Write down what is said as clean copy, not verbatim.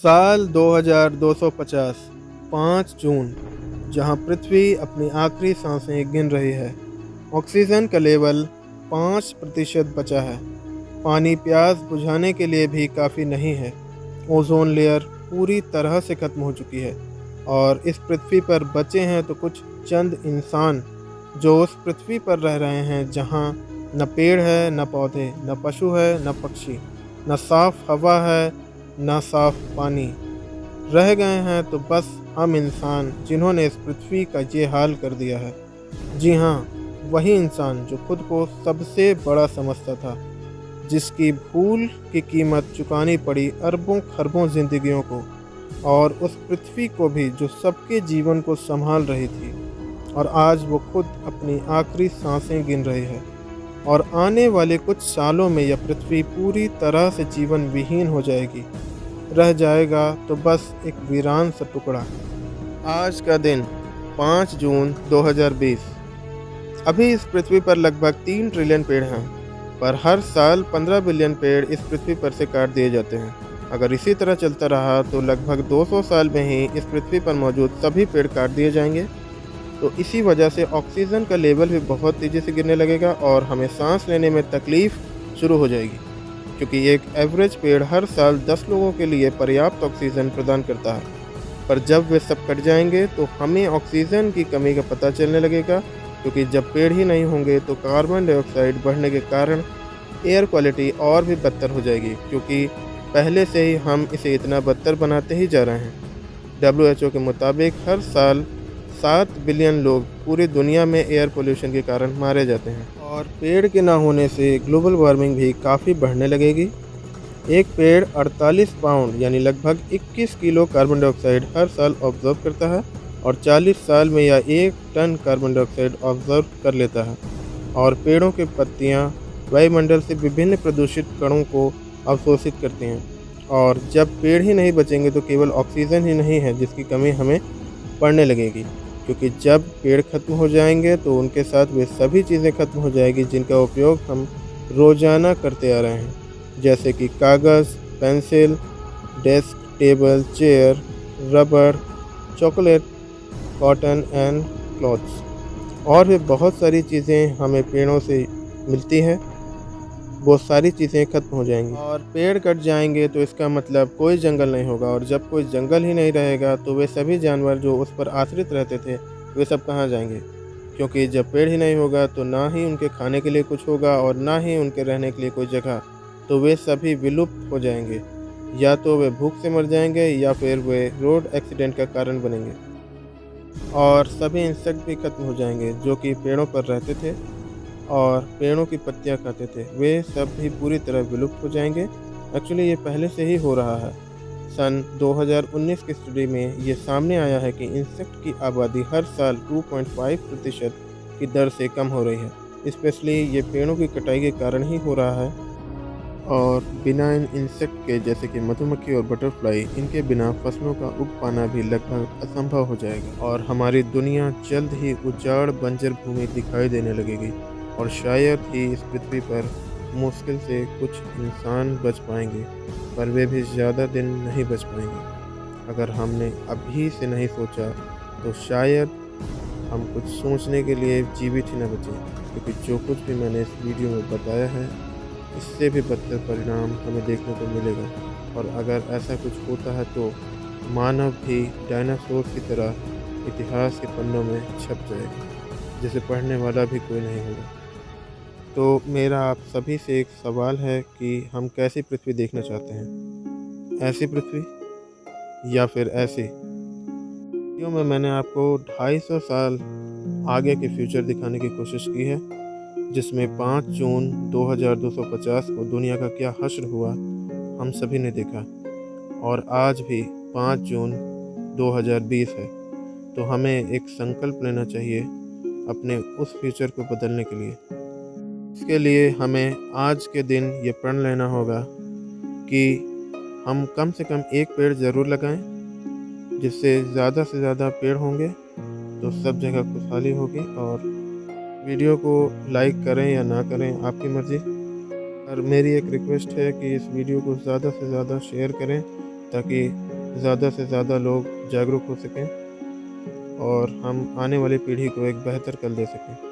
साल 2250 5 जून, जहां पृथ्वी अपनी आखिरी सांसें गिन रही है। ऑक्सीजन का लेवल 5% बचा है। पानी प्यास बुझाने के लिए भी काफ़ी नहीं है। ओजोन लेयर पूरी तरह से खत्म हो चुकी है और इस पृथ्वी पर बचे हैं तो कुछ चंद इंसान जो उस पृथ्वी पर रह रहे हैं जहां न पेड़ है, न पौधे, न पशु है, न पक्षी, न साफ हवा है, न साफ पानी। रह गए हैं तो बस हम इंसान जिन्होंने इस पृथ्वी का ये हाल कर दिया है। जी हाँ, वही इंसान जो खुद को सबसे बड़ा समझता था, जिसकी भूल की कीमत चुकानी पड़ी अरबों खरबों जिंदगियों को, और उस पृथ्वी को भी जो सबके जीवन को संभाल रही थी। और आज वो खुद अपनी आखिरी सांसें गिन रही है और आने वाले कुछ सालों में यह पृथ्वी पूरी तरह से जीवन विहीन हो जाएगी। रह जाएगा तो बस एक वीरान सा टुकड़ा। आज का दिन 5 जून 2020। अभी इस पृथ्वी पर लगभग 3 ट्रिलियन पेड़ हैं, पर हर साल 15 बिलियन पेड़ इस पृथ्वी पर से काट दिए जाते हैं। अगर इसी तरह चलता रहा तो लगभग 200 साल में ही इस पृथ्वी पर मौजूद सभी पेड़ काट दिए जाएंगे। तो इसी वजह से ऑक्सीजन का लेवल भी बहुत तेज़ी से गिरने लगेगा और हमें सांस लेने में तकलीफ़ शुरू हो जाएगी, क्योंकि एक एवरेज पेड़ हर साल 10 लोगों के लिए पर्याप्त ऑक्सीजन प्रदान करता है। पर जब वे सब कट जाएंगे तो हमें ऑक्सीजन की कमी का पता चलने लगेगा, क्योंकि जब पेड़ ही नहीं होंगे तो कार्बन डाइऑक्साइड बढ़ने के कारण एयर क्वालिटी और भी बदतर हो जाएगी, क्योंकि पहले से ही हम इसे इतना बदतर बनाते ही जा रहे हैं। WHO के मुताबिक हर साल 7 बिलियन लोग पूरी दुनिया में एयर पोल्यूशन के कारण मारे जाते हैं, और पेड़ के ना होने से ग्लोबल वार्मिंग भी काफ़ी बढ़ने लगेगी। एक पेड़ 48 पाउंड यानी लगभग 21 किलो कार्बन डाइऑक्साइड हर साल ऑब्जर्व करता है, और 40 साल में यह 1 टन कार्बन डाइऑक्साइड ऑब्जर्व कर लेता है। और पेड़ों की पत्तियां वायुमंडल से विभिन्न प्रदूषित कणों को अवशोषित करती हैं। और जब पेड़ ही नहीं बचेंगे तो केवल ऑक्सीजन ही नहीं है जिसकी कमी हमें पड़ने लगेगी, क्योंकि जब पेड़ खत्म हो जाएंगे तो उनके साथ वे सभी चीज़ें खत्म हो जाएगी जिनका उपयोग हम रोज़ाना करते आ रहे हैं, जैसे कि कागज़, pencil, desk, table, chair, rubber, chocolate, cotton and clothes. और भी बहुत सारी चीज़ें हमें पेड़ों से मिलती हैं, वो सारी चीज़ें खत्म हो जाएंगी। और पेड़ कट जाएंगे तो इसका मतलब कोई जंगल नहीं होगा, और जब कोई जंगल ही नहीं रहेगा तो वे सभी जानवर जो उस पर आश्रित रहते थे वे सब कहाँ जाएंगे, क्योंकि जब पेड़ ही नहीं होगा तो ना ही उनके खाने के लिए कुछ होगा और ना ही उनके रहने के लिए कोई जगह। तो वे सभी विलुप्त हो जाएंगे, या तो वे भूख से मर जाएंगे या फिर वे रोड एक्सीडेंट का कारण बनेंगे। और सभी इंसेक्ट भी खत्म हो जाएंगे जो कि पेड़ों पर रहते थे और पेड़ों की पत्तियां खाते थे, वे सब भी पूरी तरह विलुप्त हो जाएंगे। एक्चुअली ये पहले से ही हो रहा है। सन 2019 की स्टडी में ये सामने आया है कि इंसेक्ट की आबादी हर साल 2.5% की दर से कम हो रही है। स्पेशली ये पेड़ों की कटाई के कारण ही हो रहा है। और बिना इन इंसेक्ट के, जैसे कि मधुमक्खी और बटरफ्लाई, इनके बिना फसलों का उग पाना भी लगभग असंभव हो जाएगा, और हमारी दुनिया जल्द ही उजाड़ बंजर भूमि दिखाई देने लगेगी। और शायद ही इस पृथ्वी पर मुश्किल से कुछ इंसान बच पाएंगे, पर वे भी ज़्यादा दिन नहीं बच पाएंगे। अगर हमने अभी से नहीं सोचा तो शायद हम कुछ सोचने के लिए जीवित ही न बचें, क्योंकि जो कुछ भी मैंने इस वीडियो में बताया है इससे भी बदतर परिणाम हमें देखने को मिलेगा। और अगर ऐसा कुछ होता है तो मानव भी डायनासोर की तरह इतिहास के पन्नों में छप जाएगा, जिसे पढ़ने वाला भी कोई नहीं होगा। तो मेरा आप सभी से एक सवाल है कि हम कैसी पृथ्वी देखना चाहते हैं? ऐसी पृथ्वी या फिर ऐसी? वीडियो में मैंने आपको 250 साल आगे के फ्यूचर दिखाने की कोशिश की है, जिसमें 5 जून 2250 को दुनिया का क्या हश्र हुआ हम सभी ने देखा। और आज भी 5 जून 2020 है, तो हमें एक संकल्प लेना चाहिए अपने उस फ्यूचर को बदलने के लिए। इसके लिए हमें आज के दिन ये प्रण लेना होगा कि हम कम से कम एक पेड़ ज़रूर लगाएं, जिससे ज़्यादा से ज़्यादा पेड़ होंगे तो सब जगह खुशहाली होगी। और वीडियो को लाइक करें या ना करें आपकी मर्ज़ी, और मेरी एक रिक्वेस्ट है कि इस वीडियो को ज़्यादा से ज़्यादा शेयर करें, ताकि ज़्यादा से ज़्यादा लोग जागरूक हो सकें और हम आने वाली पीढ़ी को एक बेहतर कल दे सकें।